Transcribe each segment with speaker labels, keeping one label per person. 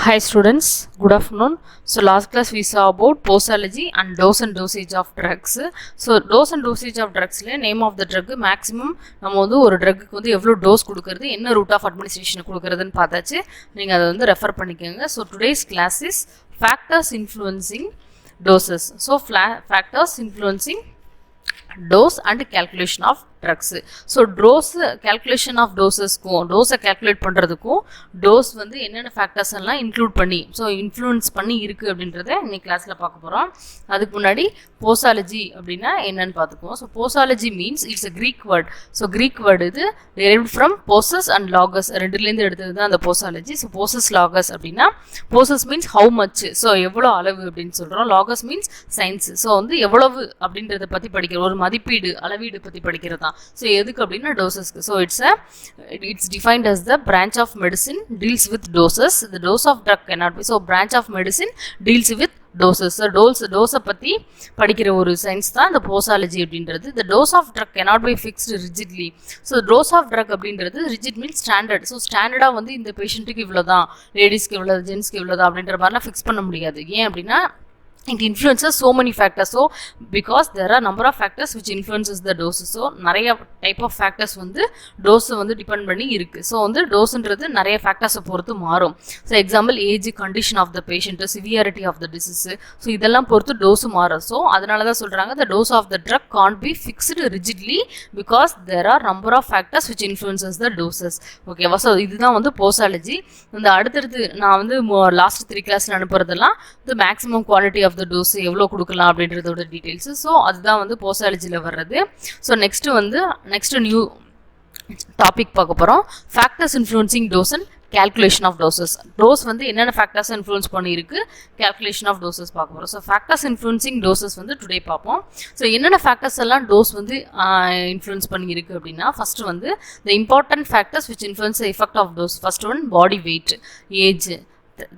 Speaker 1: Hi students, good afternoon. So last class we saw about posology and dose and dosage of drugs. So dose and dosage of drugs la name of the drug maximum நம்ம வந்து ஒரு drug க்கு வந்து எவ்வளவு dose கொடுக்கிறது என்ன route of administration கொடுக்கிறதுன்னு பார்த்தாச்சு. நீங்க அதை வந்து ரெஃபர் பண்ணிக்கங்க. So today's class is factors influencing doses. So factors influencing dose and calculation of drugs. So dose calculation of doses dose calculate பண்றதுக்கும் dose வந்து என்னென்ன factors எல்லாம் include பண்ணி influence பண்ணி இருக்கு அப்படின்றத இன்னைக்கு கிளாஸ்ல பார்க்க போறோம். அதுக்கு முன்னாடி posology அப்படினா என்னன்னு பார்த்துக்குவோம். So posology means it's a Greek word. So Greek word இது derived from possess and logos ரெண்டுல இருந்து எடுத்தது தான் அந்த posology. So possess logos அப்படினா possess means how much. So எவ்வளவு அளவு அப்படினு சொல்றோம். Logos means science. So வந்து எவ்வளவு அப்படின்றத பத்தி படிக்கிறோம். ஒரு மதிப்பீடு அளவீடு பத்தி படிக்கிறது. So எதுக்கு அப்படினா doses. So it's defined as the branch of medicine deals with doses. The dose of drug cannot be. So branch of medicine deals with doses. So dose பத்தி படிக்கிற ஒரு சயின்ஸ் தான் இந்த posology அப்படின்றது. The dose of drug cannot be fixed rigidly. So dose of drug அப்படின்றது rigid means standard. So ஸ்டாண்டர்டா வந்து இந்த பேஷண்ட்டுக்கு இவ்வளவுதான், லேடிஸ்க்கு இவ்வளவு, ஜென்ஸ்க்கு இவ்வளவுதான் அப்படின்ற மாதிரிலாம் ஃபிக்ஸ் பண்ண முடியாது. ஏன் அப்படின்னா it influences so many factors. So because there are number of factors which influences the dose. So நிறைய type of factors வந்து dose வந்து depend பண்ணி இருக்கு. So வந்து doseன்றது நிறைய factors பொறுத்து மாறும். So example age, condition of the patient, severity of the disease. So இதெல்லாம் பொறுத்து dose மாறும். So அதனால தான் சொல்றாங்க the dose of the drug can't be fixed rigidly because there are number of factors which influences the doses. Okay, so இதுதான் வந்து posology. இந்த அடுத்து நான் வந்து last 3 கிளாஸ்ல அனுப்புறதெல்லாம் the maximum quantity of the dose எவ்வளோ கொடுக்கலாம் அப்படின்றதோட டீடைல்ஸ். ஸோ அதுதான் வந்து போசாலஜியில் வர்றது. ஸோ நெக்ஸ்ட் நியூ டாபிக் பார்க்க போகிறோம். Factors influencing dose and calculation of doses. Dose வந்து என்னென்ன factors influence பண்ணியிருக்கு, calculation of doses பார்க்க போகிறோம். ஸோ factors influencing doses வந்து டுடே பார்ப்போம். ஸோ என்னென்ன factors எல்லாம் டோஸ் வந்து இன்ஃப்ளூயன்ஸ் பண்ணியிருக்கு அப்படின்னா ஃபர்ஸ்ட் வந்து the important factors which influence the effect of dose. First one body weight, age.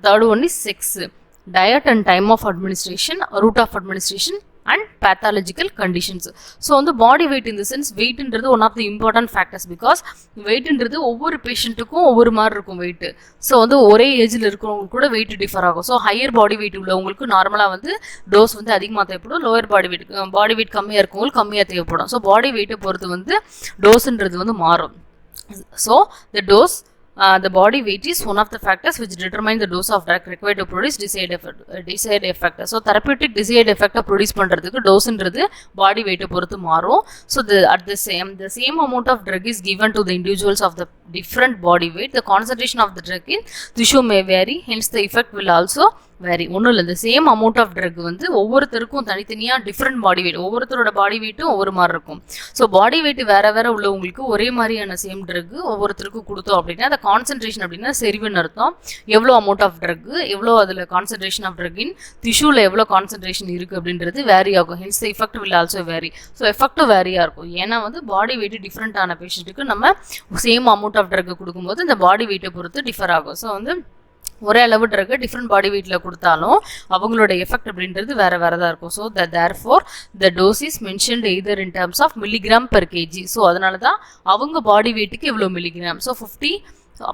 Speaker 1: Third one is sex, diet and time of administration, route of administration and pathological conditions. So on the body weight in the sense weight inறது one of the important factors because weight inறது ஒவ்வொரு பேஷண்ட்டுக்கும் ஒவ்வொரு மாதிரி இருக்கும் weight. So வந்து ஒரே ஏஜில் இருக்கிறவங்களுக்கு கூட weight differ ஆகும். ஸோ ஹையர் பாடி வெயிட் உள்ளவங்களுக்கு நார்மலாக வந்து டோஸ் வந்து அதிகமாக தேவைப்படும். லோயர் பாடி வெயிட் கம்மியாக இருக்கவங்களுக்கு கம்மியாக தேவைப்படும். ஸோ பாடி வெயிட்டை பொறுத்து வந்து டோஸ்ன்றது வந்து மாறும். So the dose the body weight is one of the factors which determine the dose of drug required to produce desired effect. So therapeutic desired effect produce பண்றதுக்கு டோஸ்ன்றது body weight பொறுத்து மாறும். So the same amount of drug is given to the individuals of the different body weight. The concentration of the drug in tissue may vary, hence the effect will also vary. ஒன்றும் இல்லை, இந்த same amount of drug வந்து ஒவ்வொருத்தருக்கும் தனித்தனியாக different body weight, ஒவ்வொருத்தரோட பாடி வெயிட்டும் ஒவ்வொரு மாதிரி இருக்கும். ஸோ பாடி வெயிட் வேறு வேறு உள்ளவங்களுக்கு ஒரே மாதிரியான சேம் ட்ரக் ஒவ்வொருத்தருக்கும் கொடுத்தோம் அப்படின்னா அந்த கான்சன்ட்ரேஷன் அப்படின்னா செறிவுன்னு அர்த்தம். எவ்வளோ அமௌண்ட் ஆஃப் ட்ரக், எவ்வளோ அதில் கான்சன்ட்ரேஷன் ஆஃப் ட்ரக் இன் டிஷ்யூவில் எவ்வளோ கான்சன்ட்ரேஷன் இருக்குது அப்படின்றது வேரி ஆகும். Hence the effect will also vary. So எஃபெக்டும் வேரியாக இருக்கும். ஏன்னா வந்து பாடி வெயிட் டிஃப்ரெண்ட்டான பேஷண்ட்டுக்கு நம்ம சேம் அமௌண்ட் ஆஃப் ட்ரக் கொடுக்கும்போது இந்த பாடி வெயிட்டை பொறுத்து டிஃபர் ஆகும். ஸோ வந்து ஒரே அளவு ட்ரக் டிஃப்ரெண்ட் பாடி வெயிட்டில் கொடுத்தாலும் அவங்களோட எஃபெக்ட் அப்படின்றது வேறு தான் இருக்கும். So therefore the dose is mentioned either in terms of milligram per KG. So அதனால தான் அவங்க பாடி வெயிட்டுக்கு எவ்வளோ milligram. So 50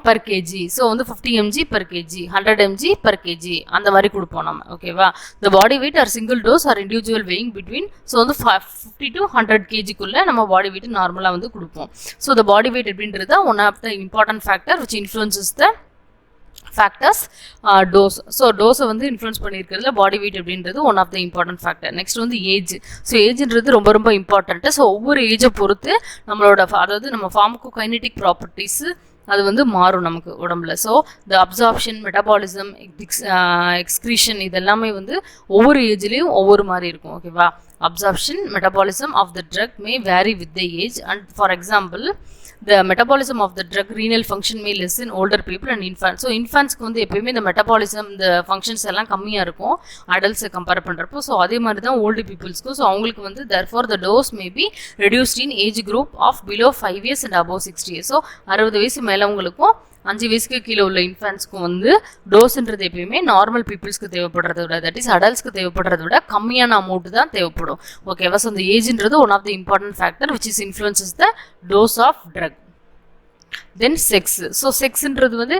Speaker 1: per kg. So வந்து 50 mg per kg, 100 mg per kg அந்த மாதிரி கொடுப்போம் நம்ம. ஓகேவா? the body weight or single dose or individual weighing between. So வந்து 50 to 100 kgக்குள்ளே நம்ம பாடி வெயிட் நார்மலாக வந்து கொடுப்போம். ஸோ the body weight அப்படின்றது தான் one of the important factor which influences the factors dose. So டோஸை வந்து இன்ஃப்ளூயன்ஸ் பண்ணியிருக்கிறதுல பாடி வெயிட் அப்படின்றது one of the important factor. Next வந்து ஏஜ். ஸோ ஏஜ்ன்றது ரொம்ப ரொம்ப இம்பார்ட்டன்ட்டு. ஸோ ஒவ்வொரு ஏஜை பொறுத்து நம்மளோட அதாவது நம்ம ஃபார்மகோகைனெடிக் ப்ராப்பர்ட்டிஸு அது வந்து மாறும் நமக்கு உடம்புல. So the absorption, metabolism, excretion இதெல்லாமே வந்து ஒவ்வொரு ஏஜ்லேயும் ஒவ்வொரு மாதிரி இருக்கும். ஓகேவா? Absorption, metabolism of the drug may vary with the age. And for example the metabolism of the drug renal function may less in older people and infants. So infants-க்கு வந்து எப்பயுமே இந்த மெட்டபாலிசம் இந்த ஃபங்க்ஷன்ஸ் எல்லாம் கம்மியாக இருக்கும் அடல்ட்ஸை கம்பேர் பண்ணுறப்போ. So அதே மாதிரி தான் ஓல்டு பீப்புள்ஸ்க்கும். ஸோ அவங்களுக்கு வந்து therefore the dose may be reduced in age group of below 5 years and above 60 years. So 60 வயசு மேலவங்களுக்கும் 5 வயசுக்கு கீழே உள்ள இன்ஃபேன்ஸ்க்கும் வந்து டோஸ்ன்றது எப்பயுமே நார்மல் பீப்புள்ஸ்க்கு தேவைப்படுறத விட, தட் இஸ் அடல்ட்ஸ்க்கு தேவைப்படுறத விட கம்மியான அமௌண்ட் தான் தேவைப்படும். ஓகேவா? ஸோ இந்த ஏஜ்ன்றது one of the important factor which is influences the dose of drug. Then sex. So செக்ஸ்ன்றது வந்து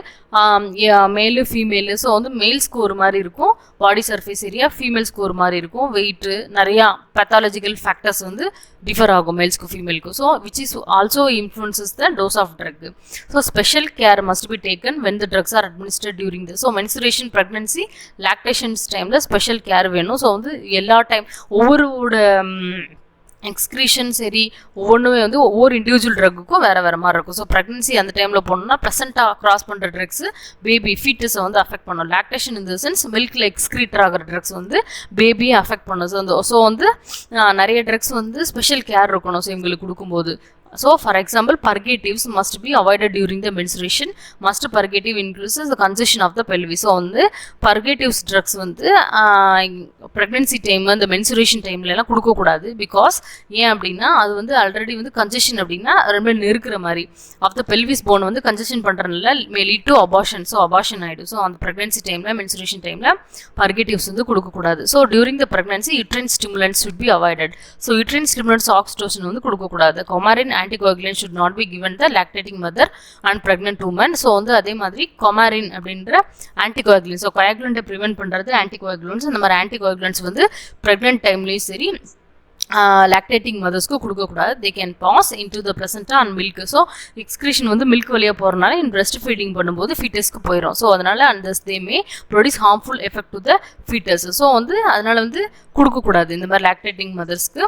Speaker 1: மேலு ஃபீமேலு. ஸோ வந்து மேல்ஸ்க்கு ஒரு மாதிரி இருக்கும் பாடி சர்ஃபேஸ் ஏரியா, ஃபீமேல்ஸ்க்கு ஒரு மாதிரி இருக்கும் வெயிட்டு, நிறையா பேத்தாலஜிக்கல் ஃபேக்டர்ஸ் வந்து டிஃபர் ஆகும் மேல்ஸ்க்கு ஃபீமேலுக்கு. So which is also influences the dose of drug. So special care must be taken when the drugs are administered during the. So menstruation, pregnancy, lactations டைமில் special care வேணும். So வந்து எல்லா time ஒவ்வொருவோட excretion சரி ஒவ்வொன்றுமே வந்து ஒவ்வொரு individual ட்ரக்குக்கும் வேறு வேறு மாதிரி இருக்கும். ஸோ ப்ரெக்னன்சி அந்த டைமில் போனோம்னா ப்ரெசென்ட்டாக க்ராஸ் பண்ணுற ட்ரக்ஸு பேபி ஃபீட்டஸை வந்து அஃபெக்ட் பண்ணும். லாக்டேஷன் இன் த சென்ஸ் மில்கில் எக்ஸ்க்ரீட்டர் ஆகிற ட்ரக்ஸ் வந்து பேபியை அஃபெக்ட் பண்ணும். ஸோ வந்து நிறைய ட்ரக்ஸ் வந்து ஸ்பெஷல் கேர் இருக்கணும் ஸோ இவங்களுக்கு கொடுக்கும்போது. So, for example, purgatives must be avoided during the menstruation. Must purgative increases the congestion of the pelvis. So, வந்து purgatives drugs வந்து pregnancy time அந்த menstruation timeல எல்லாம் கொடுக்கக்கூடாது. பிகாஸ் ஏன் அப்படின்னா அது வந்து ஆல்ரெடி வந்து கன்ஜெஷன் அப்படின்னா ரொம்ப நெருக்கிற மாதிரி ஆஃப் த பெல்விஸ் போன் வந்து கன்ஜெஷன் பண்ணுறதுனால மே lead to abortion. So abortion ஆகிடும். ஸோ அந்த ப்ரெக்னன்சி டைமில் menstruation டைமில் purgatives வந்து கொடுக்கக்கூடாது. So during the pregnancy uterine stimulants should be avoided. So uterine stimulants oxytocin வந்து கொடுக்கக்கூடாது. Coumarin anticoagulant should not be given the lactating mother and pregnant woman. So வந்து அதே மாதிரி Coumarin அப்படின்ற ஆன்டிகோயாகுலன்ஸ், ஸோ கோயாகுலண்ட்டை ப்ரிவென்ட் பண்ணுறது ஆன்டிகோயாகுலன்ஸ். அந்த மாதிரி ஆன்டிகோயாகுலன்ஸ் வந்து ப்ரெக்னென்ட் டைம்லேயும் சரி லாக்டேட்டிங் மதர்ஸ்க்கு கொடுக்கக்கூடாது. They can pass into the placenta and milk. So excretion வந்து மில்க் வழியாக போகிறனால இன் பிரெஸ்ட் ஃபீடிங் பண்ணும்போது ஃபீட்டஸ்க்கு போயிடும். ஸோ அதனால் அந்த they may produce harmful effect to the foetus. So வந்து அதனால் வந்து கொடுக்கக்கூடாது இந்த மாதிரி லாக்டேட்டிங் மதர்ஸ்க்கு.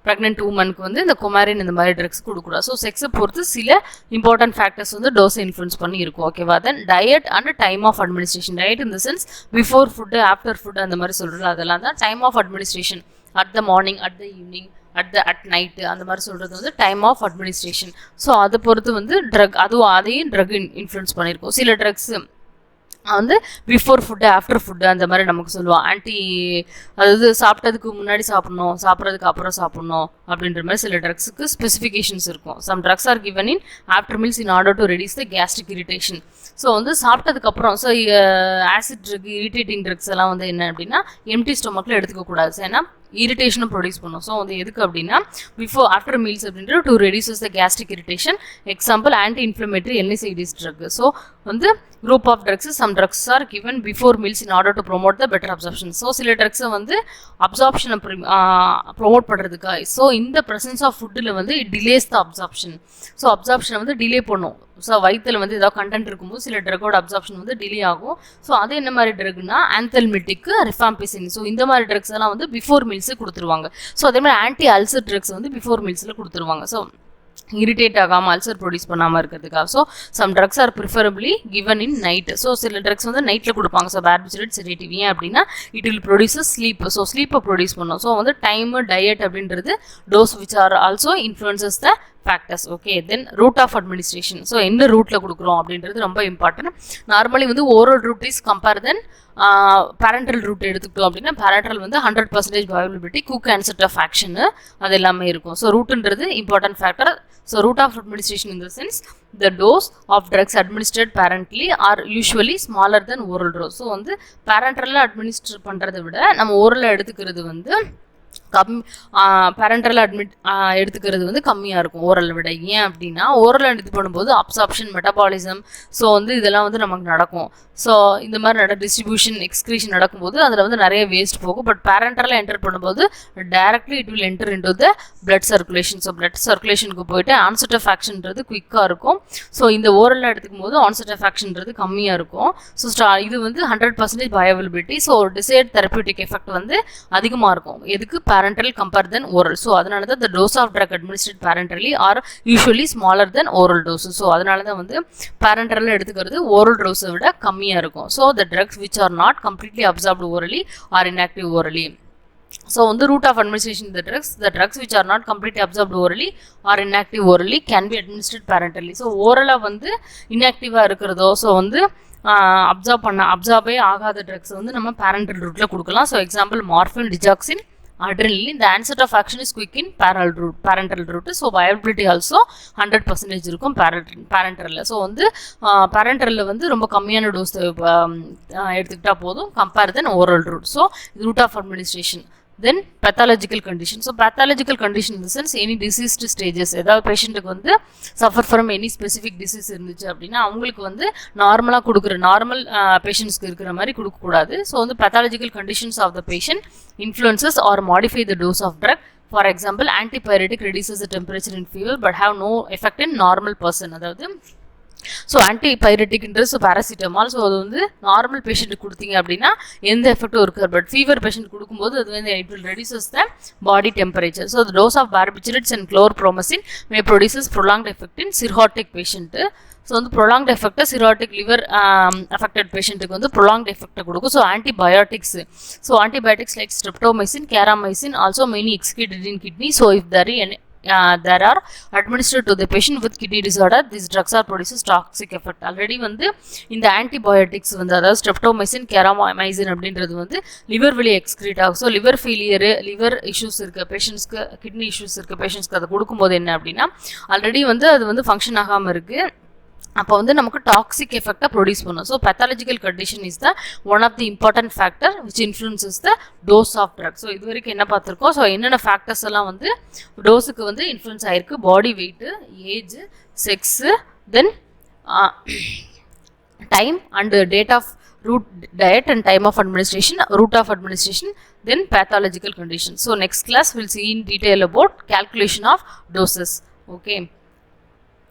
Speaker 1: ப்ரெக்னென்ட் உமனுக்கு வந்து இந்த குமாரின் இந்த மாதிரி ட்ரக்ஸ் கொடுக்கூடாது. ஸோ செக்ஸை பொறுத்து சில இம்பார்ட்டன்ட் ஃபேக்டர்ஸ் வந்து டோஸை இன்ஃப்ளூன்ஸ் பண்ணி இருக்கும். ஓகேவா? Then diet and time of administration. Diet in the sense before food, after food அந்த மாதிரி சொல்கிறது அதெல்லாம் தான். Time of administration at the morning, at the evening, at night அந்த மாதிரி சொல்கிறது வந்து டைம் ஆஃப் அட்மினிஸ்ட்ரேஷன். ஸோ அதை பொறுத்து வந்து ட்ரக் அதுவும் அதையும் ட்ரக் இன்ஃப்ளூன்ஸ் பண்ணியிருக்கோம். சில ட்ரக்ஸ் வந்து பிஃபோர் ஃபுட்டு, ஆஃப்டர் ஃபுட்டு அந்த மாதிரி நமக்கு சொல்லுவோம். அதாவது சாப்பிட்டதுக்கு முன்னாடி சாப்பிட்ணும், சாப்பிட்றதுக்கு அப்புறம் சாப்பிட்ணும் அப்படின்ற மாதிரி சில ட்ரக்ஸுக்கு ஸ்பெசிஃபிகேஷன்ஸ் இருக்கும். Some drugs are given in after meals in order to reduce the gastric irritation. So வந்து சாப்பிட்டதுக்கப்புறம் so acid drug, irritating drugs எல்லாம் வந்து என்ன அப்படின்னா எம்டி ஸ்டொமக்கில் எடுத்துக்கக்கூடாது. ஏன்னா இரிட்டேஷனும் ப்ரொடியூஸ் பண்ணும். ஸோ வந்து எதுக்கு அப்படின்னா பிஃபோர் ஆஃப்டர் மீல்ஸ் அப்படின்ற to reduces the gastric irritation. Example anti inflammatory NSAIDs drug. So வந்து group of drugs, some drugs are given before meals in order to promote the better absorption. So சில ட்ரக்ஸை வந்து அப்சார்ப்ஷனை promote பண்ணுறதுக்காக. So இந்த presence of ஃபுட்டில் வந்து it delays the absorption. So அப்சார்ப்ஷனை வந்து டிலே பண்ணும். ஸோ வயிற்றில் வந்து ஏதாவது கண்டென்ட் இருக்கும்போது சில ட்ரக்கோட அப்சார்ப்ஷன் வந்து டிலே ஆகும். ஸோ அது என்ன மாதிரி ட்ரக்னா ஆந்தல்மிட்டிக், ரிஃபாம்பிசின். ஸோ இந்த மாதிரி ட்ரக்ஸ் எல்லாம் வந்து பிஃபோர் மீல்ஸு கொடுத்துருவாங்க. ஸோ அதே மாதிரி ஆன்டி அல்சர் ட்ரக்ஸ் வந்து பிஃபோர் மீல்ஸில் கொடுத்துருவாங்க. ஸோ இரிட்டேட் ஆகாமல் அல்சர் ப்ரொடியூஸ் பண்ணாமல் இருக்கிறதுக்காக. So some drugs are preferably given in night. So சில ட்ரக்ஸ் வந்து நைட்டில் கொடுப்பாங்க. So barbiturate sedative. ஏன் அப்படின்னா it will produce sleep. So ஸ்லீப்பை ப்ரொடியூஸ் பண்ணும். ஸோ வந்து டைமு, டயட் அப்படின்றது dose which are also influences the factors. Okay, then route of administration. So எந்த ரூட்டில் கொடுக்குறோம் அப்படின்றது ரொம்ப இம்பார்ட்டன்ட். நார்மலி வந்து oral route is compare then parenteral route எடுத்துக்கிட்டோம் அப்படின்னா பேரண்டல் வந்து 100% viability, quick onset of action அது எல்லாமே இருக்கும். ஸோ ரூட்டுன்றது important factor. So route of administration in the sense the dose of drugs administered parentally are usually smaller than oral dose. So வந்து பேரண்டலில் administer பண்ணுறதை விட நம்ம ஓரலில் எடுத்துக்கிறது வந்து பேரண்டல் எடுத்துக்கிறது வந்து கம்மியாக இருக்கும் ஓரலை விட. ஏன் அப்படின்னா ஓரல் எடுத்து பண்ணும்போது அப்சார்ப்ஷன், மெட்டபாலிசம், ஸோ வந்து இதெல்லாம் வந்து நமக்கு நடக்கும். ஸோ இந்த மாதிரி டிஸ்ட்ரிபியூஷன், எக்ஸ்க்ரீஷன் நடக்கும்போது அதில் வந்து நிறைய வேஸ்ட் போகும். பட் பேரண்டலில் என்டர் பண்ணும்போது directly it will enter into the blood circulation. So blood சர்க்குலேஷனுக்கு போயிட்டு ஆன்செட் ஆஃப் ஆக்ஷன்றது குயிக்காக இருக்கும். ஸோ இந்த ஓரலில் எடுத்துக்கும் போது ஆன்செட் ஆஃப் ஆக்ஷன்றது கம்மியாக இருக்கும். ஸோ இது வந்து 100% bioavailability. So decide therapeutic effect வந்து அதிகமாக இருக்கும். எதுக்கு? parental compare than oral. So அதனால தான் the dose of drug administered parentally are usually smaller than oral doses. So அதனால தான் வந்து parental எடுத்துக்கிறது oral dose விட கம்மியா இருக்கும். So the drugs which are not completely absorbed orally are inactive orally. So on the route of administration the drugs which are not completely absorbed orally or inactive orally can be administered parentally. So oral வந்து inactive இருக்கிறதோ so வந்து அப்சார்பே ஆகாத drugs வந்து நம்ம parental ரூட்டில் கொடுக்கலாம். So example morphine, digoxin, adrenaline. The onset of action is quick in parental route. So viability also 100% இருக்கும் parental. So வந்து parental வந்து ரொம்ப கம்மியான டோஸ் எடுத்துக்கிட்டா போதும் compare then oral route. So route of administration then pathological condition. So pathological condition in the sense any diseased stages, ஏதாவது பேஷண்ட்டுக்கு வந்து suffer from any specific disease இருந்துச்சு அப்படின்னா அவங்களுக்கு வந்து நார்மலாக கொடுக்குற நார்மல் பேஷண்ட்ஸ்க்கு இருக்கிற மாதிரி கொடுக்கக்கூடாது. ஸோ வந்து pathological conditions of the patient influences or modify the dose of drug. For example, antipyretic reduces the temperature and fever but have no effect in normal person. அதாவது ஸோ ஆன்டிபைரட்டிக்ன்றது ஸோ பேராசிட்டமால். ஸோ அது வந்து normal பேஷண்ட்டுக்கு கொடுத்தீங்க அப்படின்னா எந்த எஃபெக்டும் இருக்காது. But fever patient கொடுக்கும்போது அது வந்து it will reduces the body temperature. So the dose of barbiturates and chlorpromazine may produces prolonged effect in cirrhotic patient. So வந்து ப்ரொலாங்ட் எஃபெக்டை சிராட்டிக் லிவர் அஃபெக்டட் பேஷண்ட்டுக்கு வந்து ப்ரொலாங்ட் எஃபெக்டை கொடுக்கும். So antibiotics, so antibiotics like streptomycin, garamycin also many excreted in kidney. So if there are administered to the patient with kidney disorder, these drugs are produces toxic effect. Already வந்து இந்த antibiotics வந்து அதாவது streptomycin, கேராமைசின் அப்படின்றது வந்து liver வழி excrete ஆகும். So liver failure, liver issues இருக்க பேஷண்ட்ஸ்க்கு, கிட்னி இஷ்யூஸ் இருக்க பேஷண்ட்ஸ்க்கு அதை கொடுக்கும்போது என்ன அப்படின்னா ஆல்ரெடி வந்து அது வந்து ஃபங்க்ஷன் ஆகாமல் இருக்குது. அப்போ வந்து நமக்கு டாக்ஸிக் எஃபெக்டாக ப்ரொடியூஸ் பண்ணும். So pathological condition is the one of the important factor which influences the dose of drug. So இது வரைக்கும் என்ன பார்த்துருக்கோம், ஸோ என்னென்ன ஃபேக்டர்ஸ் எல்லாம் வந்து டோஸுக்கு வந்து இன்ஃப்ளூயன்ஸ் ஆகிருக்கு. Body weight, age, sex, then time and date of route diet and time of administration, route of administration, then pathological condition. So next class we'll see in detail about calculation of doses. Okay.